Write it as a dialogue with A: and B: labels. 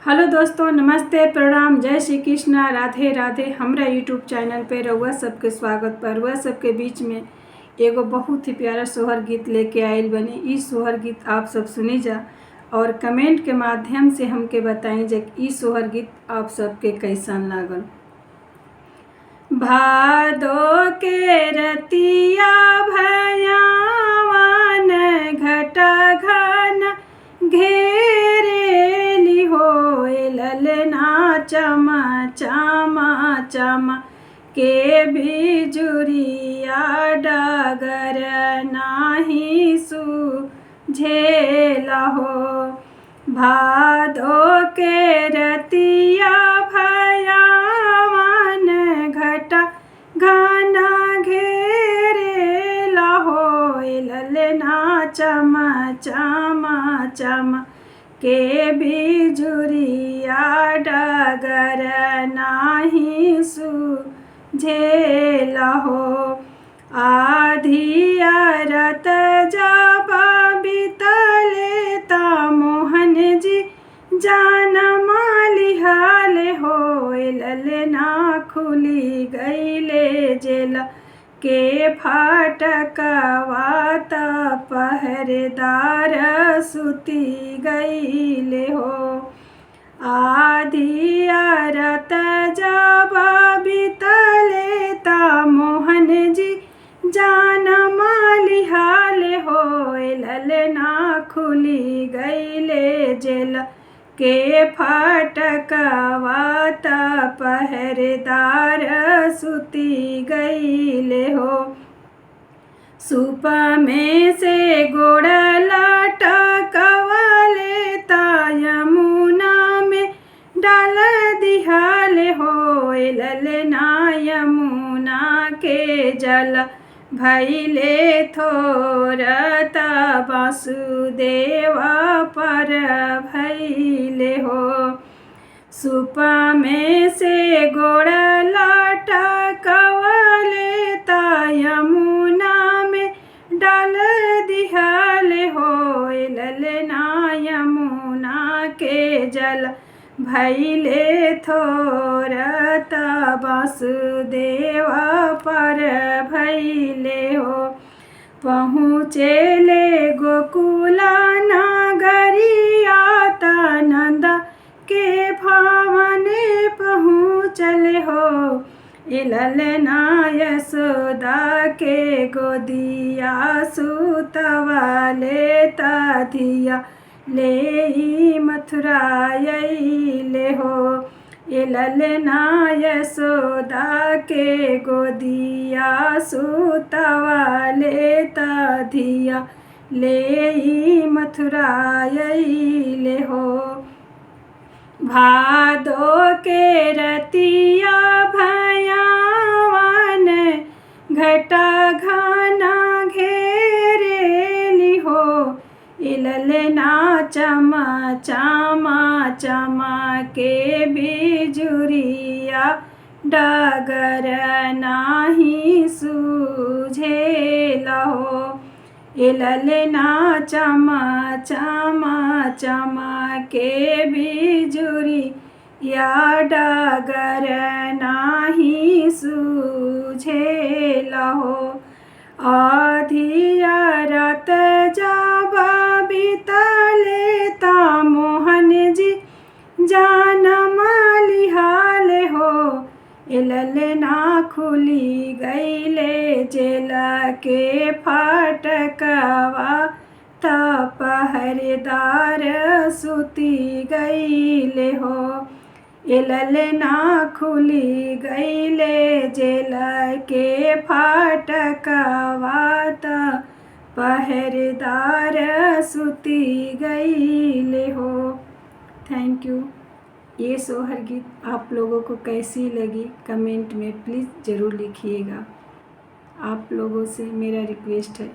A: Hello दोस्तों, नमस्ते, प्रणाम, जय श्री कृष्णा, राधे राधे। हमरा यूट्यूब चैनल पे रउआ सबके स्वागत पर। रउआ सबके बीच में एगो बहुत ही प्यारा सोहर गीत लेके आइल बनी। ई सोहर गीत आप सब सुनी जा और कमेंट के माध्यम से हमके बताई जे ई सोहर गीत आप सबके कैसन लागल। भादो के रतिया भयावन घटा घन घेरेली हो, ललना चमा चमा चमा के बिजुरिया डगर नाही सुझेला हो। भादो के रतिया भयावन घटा घना घेरेला हो, ललना चमा चमा चमा के बिजुरिया डगर नाही सुझेला हो। आधिया रत जब बीतले ता मोहन जी जानमा लिहाले हो, ललना खुली गईले जेला के फाटकवा त पहरेदार सुती गईले हो। आधिया रत जब बीतले ता मोहन जी जानमा लिहाले हो, ललना खुली गईले जेल के फाटकवा त पहरेदार सुती गईले हो। सूप में से गोड़ लटकवले ता यमुना में डाल दिहाले हो, ललना यमुना के जल भैले थोर त वासुदेव पर भैले हो। सूप में से गोड़ लटकवले ता यमुना में डाल दिहाले हो, ललना यमुना के जल भैले थोर त वासुदेव पर भैले हो। पहुँचेले गोकुला नगरिया त नंद के भवने पहुँचले हो, ललना यशोदा के गोदिया सुतवाले ता धिया ले मथुरा अइले हो, ललना यशोदा के गोदिया सुतवाले ता धिया ले मथुरा अइले हो। भादो के रतिया भयावन घटा घना घेरेली हो, ललना चमा चमा चमा के बिजुरिया डगर नाही सुझेला हो, ललना चमा चमा चमा के बिजुरिया डगर नाही सुझेला हो। आधिया रत जब बीतले ता मोहन जी जानमा लिहाले हो, ललना खुली गईले जेल के फाटकवा त पहरेदार सुती गईले हो, ललना खुली गईले जेल के फाटकवा त पहरेदार सुती गईले हो। Thank you. ये सोहर गीत आप लोगों को कैसी लगी कमेंट में प्लीज़ ज़रूर लिखिएगा। आप लोगों से मेरा रिक्वेस्ट है।